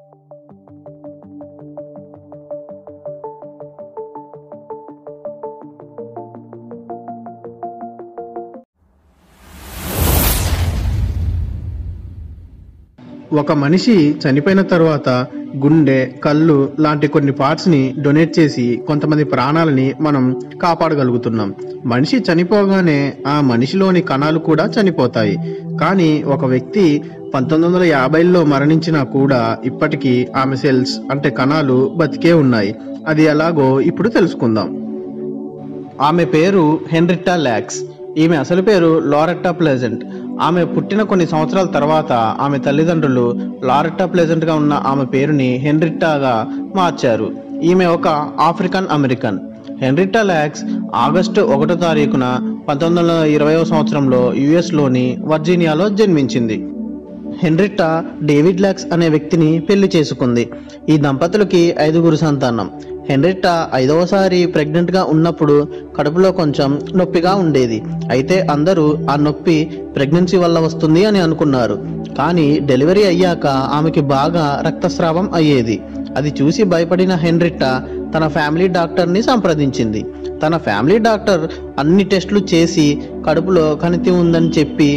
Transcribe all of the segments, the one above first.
ఒక మనిషి చనిపోయిన తర్వాత గుండె, కళ్ళు లాంటి కొన్ని పార్ట్స్ని డొనేట్ చేసి కొంతమంది ప్రాణాలని మనం కాపాడగలుగుతున్నాం. మనిషి చనిపోగానే ఆ మనిషిలోని కణాలు కూడా చనిపోతాయి. కానీ ఒక వ్యక్తి 1950లో మరణించినా కూడా ఇప్పటికీ ఆమె సెల్స్ అంటే కణాలు బతికే ఉన్నాయి. అది ఎలాగో ఇప్పుడు తెలుసుకుందాం. ఆమె పేరు హెన్రిట్టా లాక్స్. ఈమె అసలు పేరు లారెట్టా ప్లెజెంట్. ఆమె పుట్టిన కొన్ని సంవత్సరాల తర్వాత ఆమె తల్లిదండ్రులు లారెట్టా ప్లెజెంట్ గా ఉన్న ఆమె పేరుని హెన్రిట్టాగా మార్చారు. ఈమె ఒక ఆఫ్రికన్ అమెరికన్. హెన్రిట్టా లాక్స్ ఆగస్టు 1వ తారీఖున 1920వ సంవత్సరంలో యుఎస్లోని వర్జీనియాలో జన్మించింది. హెన్రిట్టా డేవిడ్ లాక్స్ అనే వ్యక్తిని పెళ్లి చేసుకుంది. ఈ దంపతులకి 5గురు సంతానం. హెన్రిట్టా 5వసారి ప్రెగ్నెంట్గా ఉన్నప్పుడు కడుపులో కొంచెం నొప్పిగా ఉండేది. అయితే అందరూ ఆ నొప్పి ప్రెగ్నెన్సీ వల్ల వస్తుంది అని అనుకున్నారు. కానీ డెలివరీ అయ్యాక ఆమెకి బాగా రక్తస్రావం అయ్యేది. అది చూసి భయపడిన హెన్రిట్టా తన ఫ్యామిలీ డాక్టర్ని సంప్రదించింది. తన ఫ్యామిలీ డాక్టర్ అన్ని టెస్టులు చేసి కడుపులో కణితి ఉందని చెప్పి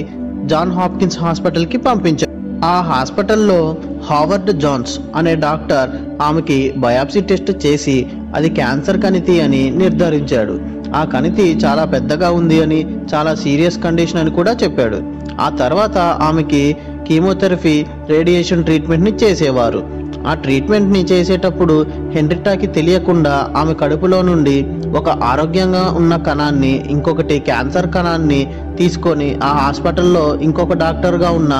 జాన్ హాప్కిన్స్ హాస్పిటల్కి పంపించారు. ఆ హాస్పిటల్లో హావర్డ్ జాన్స్ అనే డాక్టర్ ఆమెకి బయాప్సీ టెస్ట్ చేసి అది క్యాన్సర్ కణితి అని నిర్ధారించాడు. ఆ కణితి చాలా పెద్దగా ఉంది అని, చాలా సీరియస్ కండిషన్ అని కూడా చెప్పాడు. ఆ తర్వాత ఆమెకి కీమోథెరపీ, రేడియేషన్ ట్రీట్మెంట్ని చేసేవారు. ఆ ట్రీట్మెంట్ని చేసేటప్పుడు హెన్రిట్టాకి తెలియకుండా ఆమె కడుపులో నుండి ఒక ఆరోగ్యంగా ఉన్న కణాన్ని, ఇంకొకటి క్యాన్సర్ కణాన్ని తీసుకొని ఆ హాస్పిటల్లో ఇంకొక డాక్టర్గా ఉన్న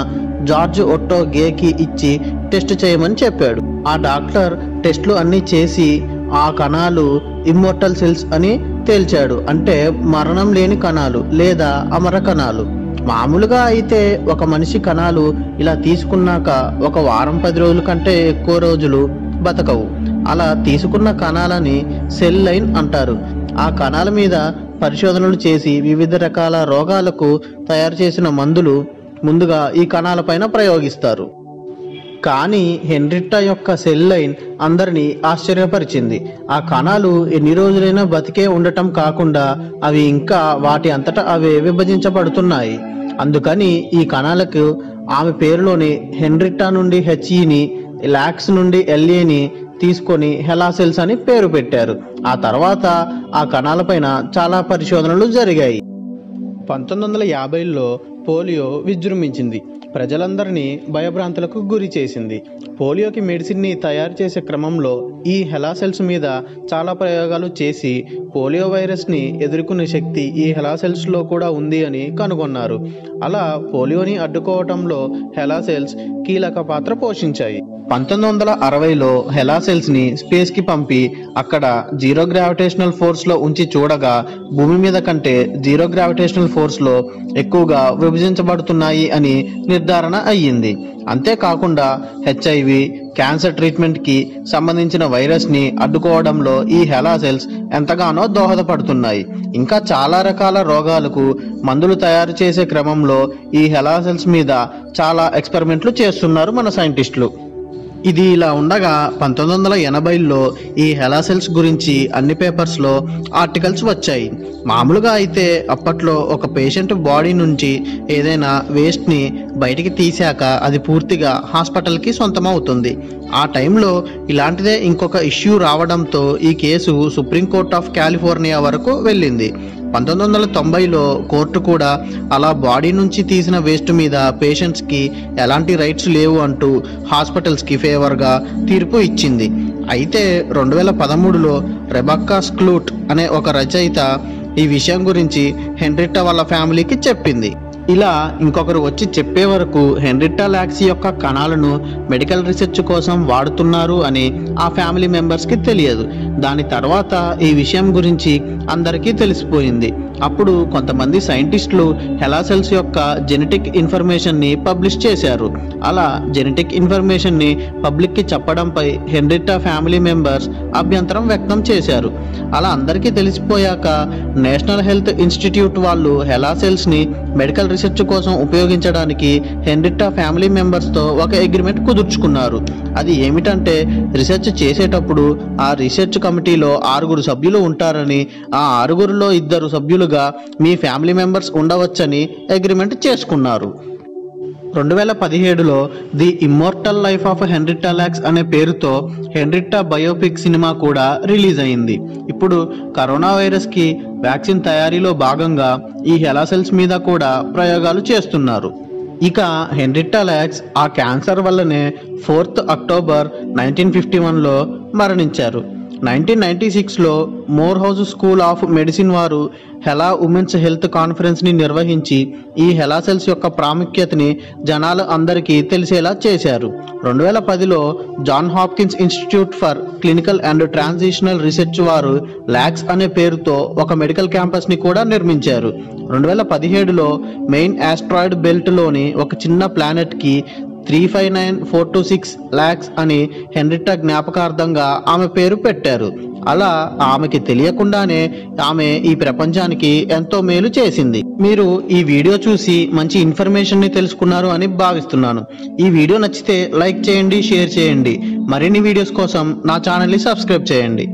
జార్జ్ ఒట్టో గేకి ఇచ్చి టెస్ట్ చేయమని చెప్పాడు. ఆ డాక్టర్ టెస్ట్లు అన్నీ చేసి ఆ కణాలు ఇమ్మోర్టల్ సెల్స్ అని తేల్చాడు. అంటే మరణం లేని కణాలు లేదా అమర కణాలు. మామూలుగా అయితే ఒక మనిషి కణాలు ఇలా తీసుకున్నాక ఒక వారం 10 రోజుల కంటే ఎక్కువ రోజులు బతకవు. అలా తీసుకున్న కణాలని సెల్ లైన్ అంటారు. ఆ కణాల మీద పరిశోధనలు చేసి వివిధ రకాల రోగాలకు తయారు చేసిన మందులు ముందుగా ఈ కణాలపైన ప్రయోగిస్తారు. కానీ హెన్రిట్టా యొక్క సెల్ లైన్ అందరినీ ఆశ్చర్యపరిచింది. ఆ కణాలు ఎన్ని రోజులైనా బతికే ఉండటం కాకుండా అవి ఇంకా వాటి అంతటా అవే విభజించబడుతున్నాయి. అందుకని ఈ కణాలకు ఆమె పేరులోని హెన్రిట్టా నుండి హెచ్ఈని, లాక్స్ నుండి ఎల్ఏని తీసుకొని హెలా సెల్స్ అని పేరు పెట్టారు. ఆ తర్వాత ఆ కణాలపైన చాలా పరిశోధనలు జరిగాయి. 1950లో పోలియో విజృంభించింది. ప్రజలందరినీ భయభ్రాంతులకు గురి చేసింది. పోలియోకి మెడిసిన్ని తయారు చేసే క్రమంలో ఈ హెలా సెల్స్ మీద చాలా ప్రయోగాలు చేసి పోలియో వైరస్ని ఎదుర్కొనే శక్తి ఈ హెలా సెల్స్లో కూడా ఉంది అని కనుగొన్నారు. అలా పోలియోని అడ్డుకోవటంలో హెలా సెల్స్ కీలక పాత్ర పోషించాయి. 1960లో హెలా సెల్స్ని స్పేస్కి పంపి అక్కడ జీరో గ్రావిటేషనల్ ఫోర్స్లో ఉంచి చూడగా భూమి మీద కంటే జీరో గ్రావిటేషనల్ ఫోర్స్లో ఎక్కువగా విభజించబడుతున్నాయి అని నిర్ధారణ అయ్యింది. అంతేకాకుండా హెచ్ఐవి, క్యాన్సర్ ట్రీట్మెంట్కి సంబంధించిన వైరస్ని అడ్డుకోవడంలో ఈ హెలా సెల్స్ ఎంతగానో దోహదపడుతున్నాయి. ఇంకా చాలా రకాల రోగాలకు మందులు తయారు చేసే క్రమంలో ఈ హెలా సెల్స్ మీద చాలా ఎక్స్పెరిమెంట్లు చేస్తున్నారు మన సైంటిస్టులు. ఇది ఇలా ఉండగా 1980లో ఈ హెలా సెల్స్ గురించి అన్ని పేపర్స్లో ఆర్టికల్స్ వచ్చాయి. మామూలుగా అయితే అప్పట్లో ఒక పేషెంట్ బాడీ నుంచి ఏదైనా వేస్ట్ని బయటికి తీశాక అది పూర్తిగా హాస్పిటల్కి సొంతమవుతుంది. ఆ టైంలో ఇలాంటిదే ఇంకొక ఇష్యూ రావడంతో ఈ కేసు సుప్రీంకోర్ట్ ఆఫ్ కాలిఫోర్నియా వరకు వెళ్ళింది. 1990లో కోర్టు కూడా అలా బాడీ నుంచి తీసిన వేస్ట్ మీద పేషెంట్స్కి ఎలాంటి రైట్స్ లేవు అంటూ హాస్పిటల్స్కి ఫేవర్గా తీర్పు ఇచ్చింది. అయితే 2013లో రెబెక్కా స్క్లూట్ అనే ఒక రచయిత ఈ విషయం గురించి హెన్రిట్టా వాళ్ళ ఫ్యామిలీకి చెప్పింది. ఇలా ఇంకొకరు వచ్చి చెప్పే వరకు హెన్రిట్టా లాక్స్ యొక్క కణాలను మెడికల్ రీసెర్చ్ కోసం వాడుతున్నారు అని ఆ ఫ్యామిలీ మెంబర్స్కి తెలియదు. దాని తర్వాత ఈ విషయం గురించి అందరికీ తెలిసిపోయింది. అప్పుడు కొంతమంది సైంటిస్టులు హెలా సెల్స్ యొక్క జెనెటిక్ ఇన్ఫర్మేషన్ని పబ్లిష్ చేశారు. అలా జెనెటిక్ ఇన్ఫర్మేషన్ని పబ్లిక్కి చెప్పడంపై హెన్రిట్టా ఫ్యామిలీ మెంబర్స్ అభ్యంతరం వ్యక్తం చేశారు. అలా అందరికీ తెలిసిపోయాక నేషనల్ హెల్త్ ఇన్స్టిట్యూట్ వాళ్ళు హెలా సెల్స్ని మెడికల్ రీసెర్చ్ కోసం ఉపయోగించడానికి హెన్రిట్టా ఫ్యామిలీ మెంబర్స్తో ఒక అగ్రిమెంట్ కుదుర్చుకున్నారు. అది ఏమిటంటే రీసెర్చ్ చేసేటప్పుడు ఆ రీసెర్చ్ కమిటీలో 6 సభ్యులు ఉంటారని, ఆ 6లో 2 సభ్యులుగా మీ ఫ్యామిలీ మెంబర్స్ ఉండవచ్చని అగ్రిమెంట్ చేసుకున్నారు. 2017లో the immortal life of Henrietta Lacks అనే పేరుతో హెన్రిట్టా బయోపిక్ సినిమా కూడా రిలీజ్ అయింది. ఇప్పుడు కరోనా వైరస్కి వ్యాక్సిన్ తయారీలో భాగంగా ఈ హెలా సెల్స్ మీద కూడా ప్రయోగాలు చేస్తున్నారు. ఇక హెన్రిట్టా లాక్స్ ఆ క్యాన్సర్ వల్లనే 4th అక్టోబర్ 1951లో మరణించారు. 1996లో Morehouse school of medicine వారు హెలా ఉమెన్స్ హెల్త్ కాన్ఫరెన్స్ని నిర్వహించి ఈ హెలా సెల్స్ యొక్క ప్రాముఖ్యతని జనాలు అందరికీ తెలిసేలా చేశారు. 2010లో John Hopkins institute for clinical and transitional research వారు లాక్స్ అనే పేరుతో ఒక మెడికల్ క్యాంపస్ని కూడా నిర్మించారు. 2017లో మెయిన్ ఆస్ట్రాయిడ్ బెల్ట్లోని ఒక చిన్న ప్లానెట్కి 359426 లాక్స్ అని హెన్రిట్టా జ్ఞాపకార్థంగా ఆమె పేరు పెట్టారు. అలా ఆమెకి తెలియకుండానే ఆమె ఈ ప్రపంచానికి ఎంతో మేలు చేసింది. మీరు ఈ వీడియో చూసి మంచి ఇన్ఫర్మేషన్ని తెలుసుకున్నారు అని భావిస్తున్నాను. ఈ వీడియో నచ్చితే లైక్ చేయండి, షేర్ చేయండి. మరిన్ని వీడియోస్ కోసం నా ఛానల్ని సబ్స్క్రైబ్ చేయండి.